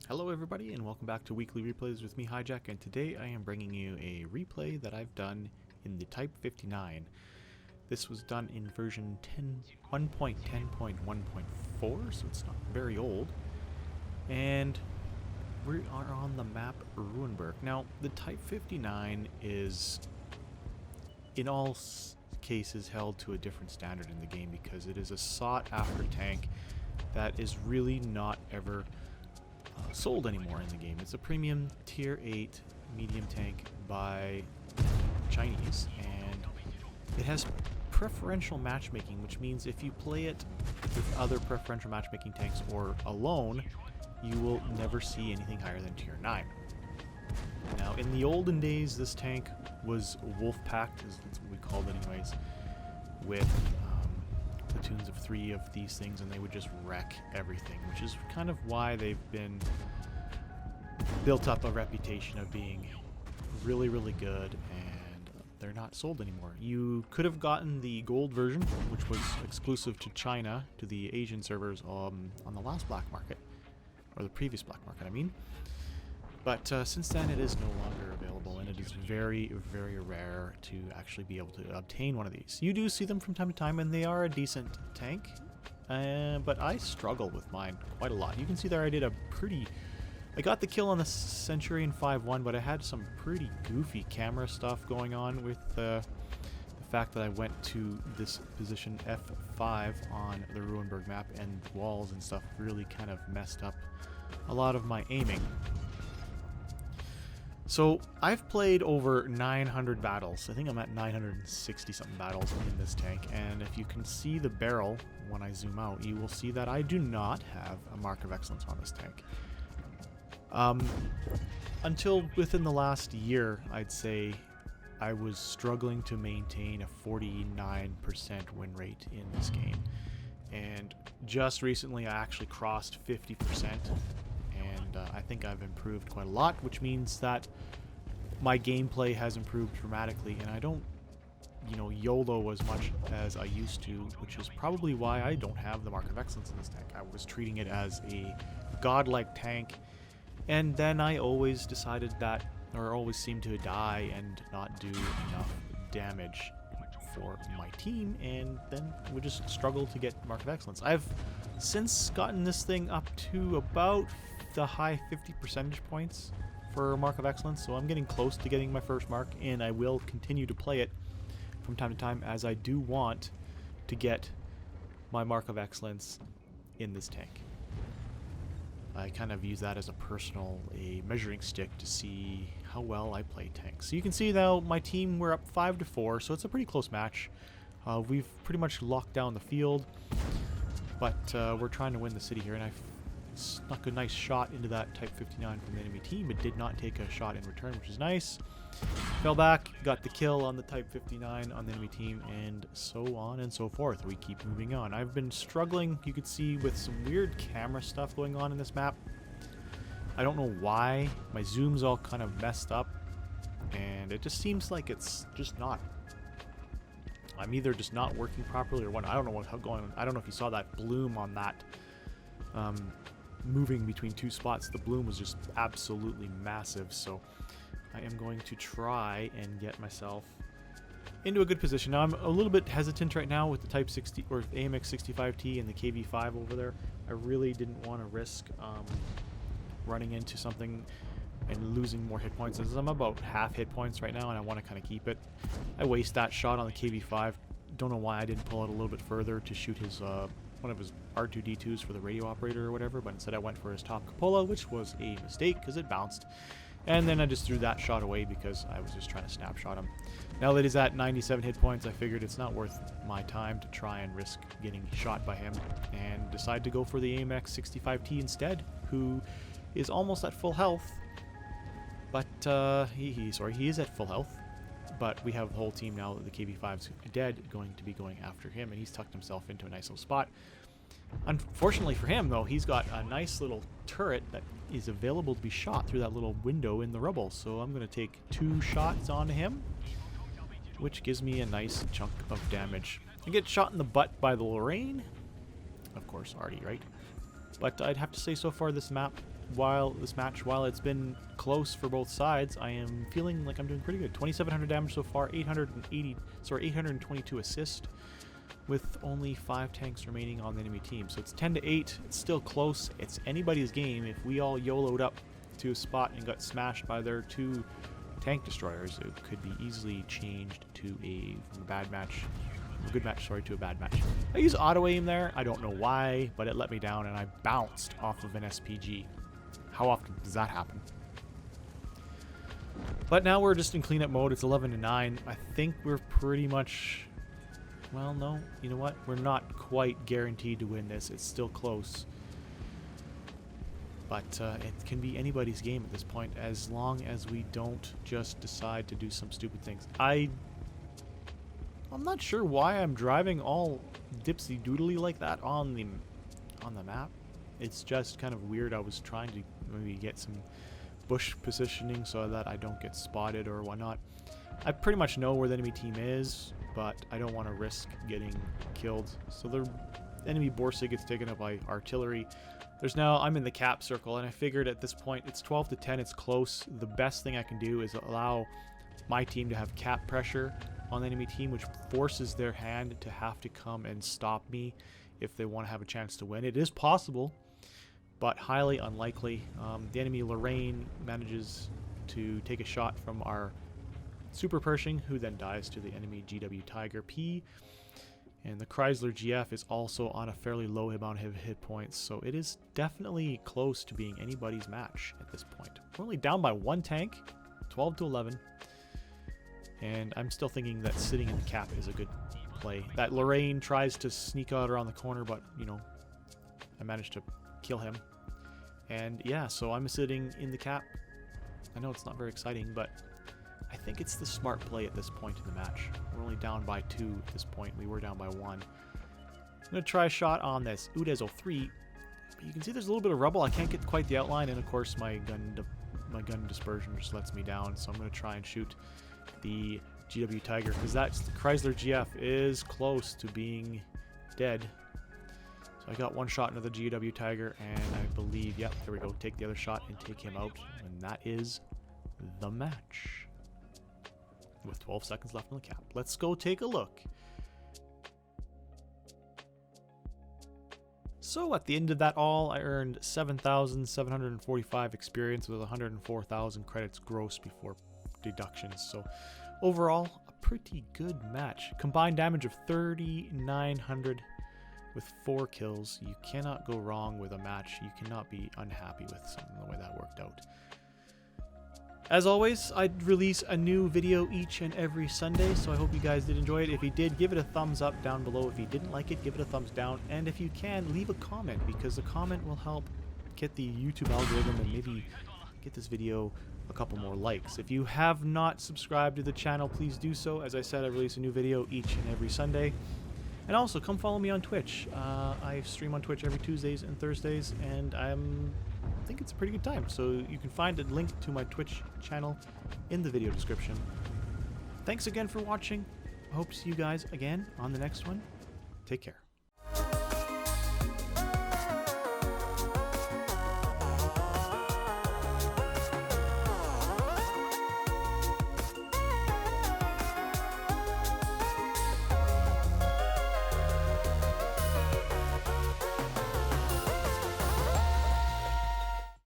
Hello everybody and welcome back to Weekly Replays with me, Hijack, and today I am bringing you a replay that I've done in the Type 59. This was done in version 1.10.1.4, so it's not very old. And we are on the map Ruinberg. Now, the Type 59 is in all cases held to a different standard in the game because it is a sought-after tank that is really not ever sold anymore in the game. It's a premium tier 8 medium tank by Chinese, and it has preferential matchmaking, which means if you play it with other preferential matchmaking tanks or alone, you will never see anything higher than tier 9. Now, in the olden days, this tank was wolf-packed, is what we called it anyways, with platoons of 3 of these things, and they would just wreck everything, which is kind of why they've been built up a reputation of being really, really good, and they're not sold anymore. You could have gotten the gold version, which was exclusive to China, to the Asian servers on the last black market, or the previous black market, I mean. But since then, it is no longer available, and it is very, very rare to actually be able to obtain one of these. You do see them from time to time, and they are a decent tank, but I struggle with mine quite a lot. You can see there I did a pretty... I got the kill on the Centurion 5-1, but I had some pretty goofy camera stuff going on with the fact that I went to this position F5 on the Ruinberg map, and walls and stuff really kind of messed up a lot of my aiming. So, I've played over 900 battles. I think I'm at 960 something battles in this tank, and if you can see the barrel when I zoom out, you will see that I do not have a mark of excellence on this tank. Until within the last year, I'd say I was struggling to maintain a 49% win rate in this game. And just recently I actually crossed 50%. I think I've improved quite a lot, which means that my gameplay has improved dramatically, and I don't, YOLO as much as I used to, which is probably why I don't have the Mark of Excellence in this tank. I was treating it as a godlike tank, and then I always decided that, or always seemed to die and not do enough damage for my team, and then we just struggle to get Mark of Excellence. I've since gotten this thing up to about the high 50 percentage points for Mark of Excellence, so I'm getting close to getting my first mark, and I will continue to play it from time to time as I do want to get my Mark of Excellence in this tank. I kind of use that as a measuring stick to see how well I play tanks. So you can see now my team, we're up 5-4, so it's a pretty close match. We've pretty much locked down the field, but we're trying to win the city here, and I snuck a nice shot into that Type 59 from the enemy team, but did not take a shot in return, which is nice. Fell back, got the kill on the Type 59 on the enemy team, and so on and so forth. We keep moving on. I've been struggling, you could see, with some weird camera stuff going on in this map. I don't know why. My zoom's all kind of messed up, and it just seems like it's just not. I'm either just not working properly or what. I don't know what's going on. I don't know if you saw that bloom on that moving between two spots. The bloom was just absolutely massive, so I am going to try and get myself into a good position. Now, I'm a little bit hesitant right now with the Type 60 or AMX 65T and the KV5 over there. I really didn't want to risk running into something and losing more hit points, as I'm about half hit points right now, and I want to kind of keep it. I waste that shot on the KV5. Don't know why I didn't pull it a little bit further to shoot his one of his R2-D2s for the radio operator or whatever, but instead I went for his top cupola, which was a mistake because it bounced. And then I just threw that shot away because I was just trying to snapshot him. Now that he's at 97 hit points, I figured it's not worth my time to try and risk getting shot by him, and decided to go for the AMX 65T instead, who is almost at full health. But he is at full health. But we have the whole team now that the KV5's dead going to be going after him, and he's tucked himself into a nice little spot. Unfortunately for him, though, he's got a nice little turret that is available to be shot through that little window in the rubble. So I'm going to take 2 shots onto him, which gives me a nice chunk of damage. I get shot in the butt by the Lorraine. Of course, Artie, right? But I'd have to say so far this match, while it's been close for both sides, I am feeling like I'm doing pretty good. 2,700 damage so far, 822 assist, with only 5 tanks remaining on the enemy team. So it's 10-8. It's still close. It's anybody's game. If we all YOLO'd up to a spot and got smashed by their 2 tank destroyers, it could be easily changed to a good match, to a bad match. I use auto aim there. I don't know why, but it let me down and I bounced off of an SPG. How often does that happen? But now we're just in cleanup mode. It's 11-9. I think we're pretty much... Well, no. You know what? We're not quite guaranteed to win this. It's still close. But it can be anybody's game at this point, as long as we don't just decide to do some stupid things. I'm not sure why I'm driving all dipsy doodly like that on the map. It's just kind of weird. I was trying to maybe get some bush positioning so that I don't get spotted or whatnot. I pretty much know where the enemy team is, but I don't want to risk getting killed. So the enemy Borsig gets taken up by artillery. I'm in the cap circle, and I figured at this point it's 12-10. It's close. The best thing I can do is allow my team to have cap pressure on the enemy team, which forces their hand to have to come and stop me if they want to have a chance to win. It is possible, but highly unlikely. The enemy Lorraine manages to take a shot from our Super Pershing, who then dies to the enemy GW Tiger P. And the Chrysler GF is also on a fairly low amount of hit points, so it is definitely close to being anybody's match at this point. We're only down by 1 tank, 12-11. And I'm still thinking that sitting in the cap is a good play. That Lorraine tries to sneak out around the corner, but, you know, I managed to kill him. And yeah, so I'm sitting in the cap. I know it's not very exciting, but I think it's the smart play at this point in the match. We're only down by 2 at this point. We were down by 1. I'm going to try a shot on this Udezo 3. But you can see there's a little bit of rubble. I can't get quite the outline, and of course my gun dispersion just lets me down. So I'm going to try and shoot the GW Tiger, because that's the Chrysler GF is close to being dead. So I got 1 shot into the GW Tiger, and I believe, yep, there we go. Take the other shot and take him out, and that is the match. With 12 seconds left on the cap. Let's go take a look. So at the end of that all, I earned 7,745 experience with 104,000 credits gross before deductions. So overall, a pretty good match. Combined damage of 3,900 with 4 kills. You cannot go wrong with a match. You cannot be unhappy with the way that worked out. As always, I release a new video each and every Sunday, so I hope you guys did enjoy it. If you did, give it a thumbs up down below. If you didn't like it, give it a thumbs down. And if you can, leave a comment, because the comment will help get the YouTube algorithm and maybe get this video a couple more likes. If you have not subscribed to the channel, please do so. As I said, I release a new video each and every Sunday. And also, come follow me on Twitch. I stream on Twitch every Tuesdays and Thursdays, and I think it's a pretty good time. So you can find a link to my Twitch channel in the video description. Thanks again for watching. I hope to see you guys again on the next one. Take care.